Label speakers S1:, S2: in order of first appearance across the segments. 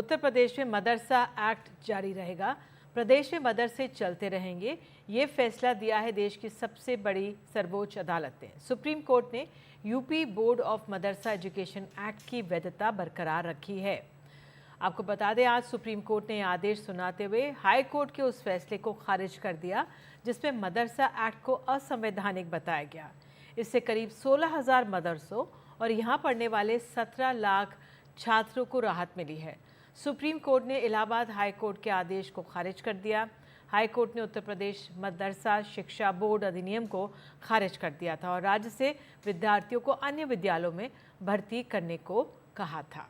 S1: उत्तर प्रदेश में मदरसा एक्ट जारी रहेगा। प्रदेश में मदरसे चलते रहेंगे। ये फैसला दिया है देश की सबसे बड़ी सर्वोच्च अदालत ने। सुप्रीम कोर्ट ने UP board of Madrasa education act की वैधता बरकरार रखी है। आपको बता दें, आज सुप्रीम कोर्ट ने आदेश सुनाते हुए हाई कोर्ट के उस फैसले को खारिज कर दिया जिसमें मदरसा एक्ट को असंवैधानिक बताया गया। इससे करीब 16,000 मदरसों और यहाँ पढ़ने वाले 17 लाख छात्रों को राहत मिली है। सुप्रीम कोर्ट ने इलाहाबाद हाई कोर्ट के आदेश को खारिज कर दिया। हाई कोर्ट ने उत्तर प्रदेश मदरसा शिक्षा बोर्ड अधिनियम को खारिज कर दिया था और राज्य से विद्यार्थियों को अन्य विद्यालयों में भर्ती करने को कहा था।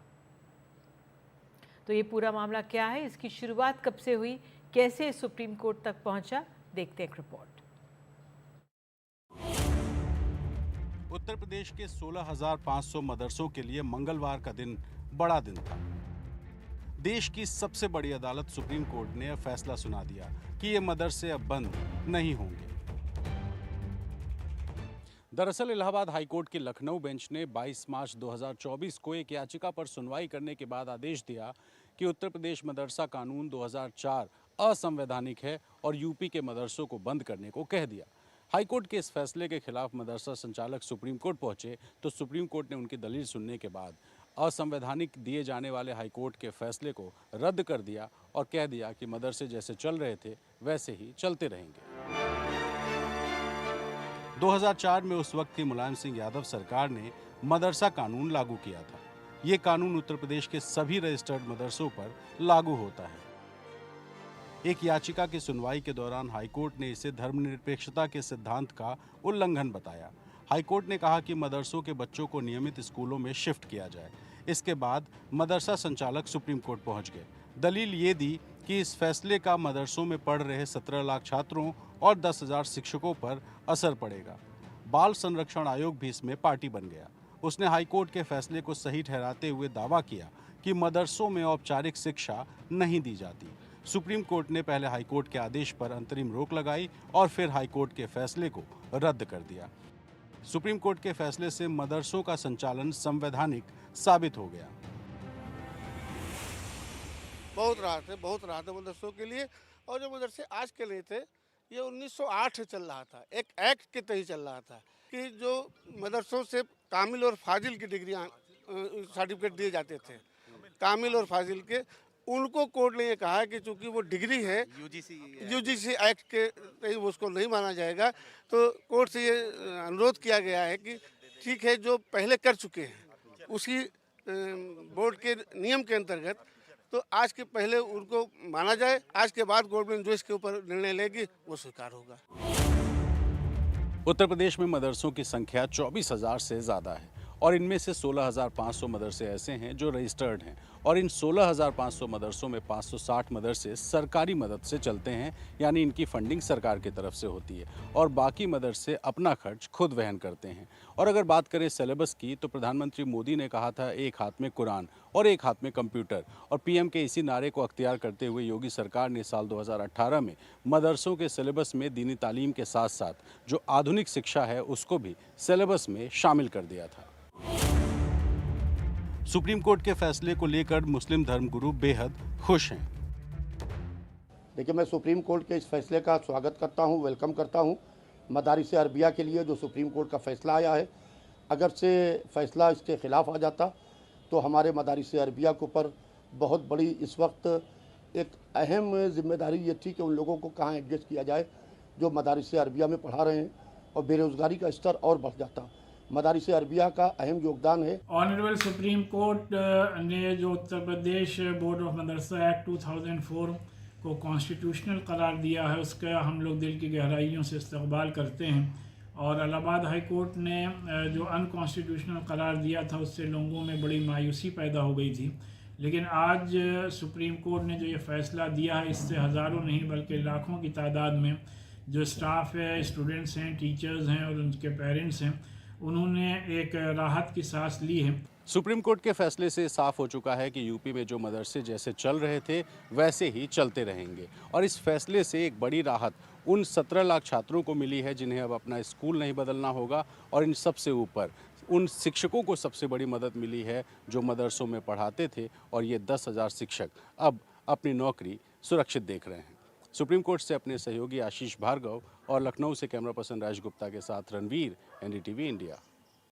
S1: तो ये पूरा मामला क्या है, इसकी शुरुआत कब से हुई, कैसे सुप्रीम कोर्ट तक पहुंचा, देखते हैं एक रिपोर्ट।
S2: उत्तर प्रदेश के 16,500 मदरसों के लिए मंगलवार का दिन बड़ा दिन था। देश की सबसे बड़ी अदालत सुप्रीम कोर्ट ने फैसला सुना दिया कि ये मदरसे अब बंद नहीं होंगे। दरअसल इलाहाबाद हाईकोर्ट की लखनऊ बेंच ने 22 मार्च 2024 को एक याचिका पर सुनवाई करने के बाद आदेश दिया कि उत्तर प्रदेश मदरसा कानून 2004 असंवैधानिक है और यूपी के मदरसों को बंद करने को कह दिया। हाईकोर्ट के इस फैसले के खिलाफ मदरसा संचालक सुप्रीम कोर्ट पहुंचे तो सुप्रीम कोर्ट ने उनकी दलील सुनने के बाद असंवैधानिक दिए जाने वाले हाईकोर्ट के फैसले को रद्द कर दिया और कह दिया कि मदरसे जैसे चल रहे थे वैसे ही चलते रहेंगे। 2004 में उस वक्त की मुलायम सिंह यादव सरकार ने मदरसा कानून लागू किया था। ये कानून उत्तर प्रदेश के सभी रजिस्टर्ड मदरसों पर लागू होता है। एक याचिका की सुनवाई के दौरान हाईकोर्ट ने इसे धर्मनिरपेक्षता के सिद्धांत का उल्लंघन बताया। हाईकोर्ट ने कहा कि मदरसों के बच्चों को नियमित स्कूलों में शिफ्ट किया जाए। इसके बाद मदरसा संचालक सुप्रीम कोर्ट पहुंच गए। दलील ये दी कि इस फैसले का मदरसों में पढ़ रहे 17 लाख छात्रों और 10,000 शिक्षकों पर असर पड़ेगा। बाल संरक्षण आयोग भी इसमें पार्टी बन गया। उसने हाईकोर्ट के फैसले को सही ठहराते हुए दावा किया कि मदरसों में औपचारिक शिक्षा नहीं दी जाती। सुप्रीम कोर्ट ने पहले हाईकोर्ट के आदेश पर अंतरिम रोक लगाई और फिर हाईकोर्ट के फैसले को रद्द कर दिया। सुप्रीम कोर्ट के फैसले से मदरसों का संचालन संवैधानिक साबित हो गया।
S3: बहुत राहत है मदरसों के लिए। और जो मदरसे आज के लिए थे, ये 1908 से चल रहा था, एक एक्ट के तहत चल रहा था कि जो मदरसों से कामिल और फाजिल की डिग्रियां सर्टिफिकेट दिए जाते थे, कामिल और फाजिल के, उनको कोर्ट ने ये कहा कि चूंकि वो डिग्री है यूजीसी एक्ट के तहत उसको नहीं माना जाएगा। तो कोर्ट से ये अनुरोध किया गया है कि ठीक है, जो पहले कर चुके हैं उसी बोर्ड के नियम के अंतर्गत तो आज के पहले उनको माना जाए। आज के बाद गवर्नमेंट जो इसके ऊपर निर्णय लेगी वो स्वीकार होगा।
S2: उत्तर प्रदेश में मदरसों की संख्या 24,000 से ज़्यादा है और इनमें से 16,500 मदरसे ऐसे हैं जो रजिस्टर्ड हैं और इन 16,500 मदरसों में 560 मदरसे सरकारी मदद से चलते हैं, यानी इनकी फंडिंग सरकार की तरफ से होती है और बाकी मदरसे अपना खर्च खुद वहन करते हैं। और अगर बात करें सिलेबस की तो प्रधानमंत्री मोदी ने कहा था एक हाथ में कुरान और एक हाथ में कंप्यूटर, और पीएम के इसी नारे को अख्तियार करते हुए योगी सरकार ने साल 2018 में मदरसों के सिलेबस में दीनी तालीम के साथ साथ जो आधुनिक शिक्षा है उसको भी सिलेबस में शामिल कर दिया था। सुप्रीम कोर्ट के फैसले को लेकर मुस्लिम धर्मगुरु बेहद खुश हैं।
S4: देखिए, मैं सुप्रीम कोर्ट के इस फैसले का स्वागत करता हूं, वेलकम करता हूं। मदारिस अरबिया के लिए जो सुप्रीम कोर्ट का फैसला आया है, अगर से फैसला इसके खिलाफ आ जाता तो हमारे मदारिस अरबिया के ऊपर बहुत बड़ी इस वक्त एक अहम जिम्मेदारी ये थी कि उन लोगों को कहाँ एडजस्ट किया जाए जो मदारिस अरबिया में पढ़ा रहे हैं, और बेरोज़गारी का स्तर और बढ़ जाता। मदारिस अरबिया का अहम योगदान है।
S5: ऑनरेबल सुप्रीम कोर्ट ने जो Uttar Pradesh board of Madrasa act 2004 को कॉन्स्टिट्यूशनल करार दिया है, उसका हम लोग दिल की गहराइयों से इस्तकबाल करते हैं। और इलाहाबाद हाई कोर्ट ने जो अनकॉन्स्टिट्यूशनल करार दिया था उससे लोगों में बड़ी मायूसी पैदा हो गई थी। लेकिन आज सुप्रीम कोर्ट ने जो ये फ़ैसला दिया है, इससे हज़ारों नहीं बल्कि लाखों की तादाद में जो स्टाफ है, स्टूडेंट्स हैं, टीचर्स हैं और उनके पेरेंट्स हैं, उन्होंने एक राहत की सांस ली है।
S2: सुप्रीम कोर्ट के फैसले से साफ हो चुका है कि यूपी में जो मदरसे जैसे चल रहे थे वैसे ही चलते रहेंगे और इस फैसले से एक बड़ी राहत उन 17 लाख छात्रों को मिली है जिन्हें अब अपना स्कूल नहीं बदलना होगा और इन सबसे ऊपर उन शिक्षकों को सबसे बड़ी मदद मिली है जो मदरसों में पढ़ाते थे, और ये 10,000 शिक्षक अब अपनी नौकरी सुरक्षित देख रहे हैं। सुप्रीम कोर्ट से अपने सहयोगी आशीष भार्गव और लखनऊ से कैमरा पर्सन राज गुप्ता के साथ रणवीर, NDTV इंडिया।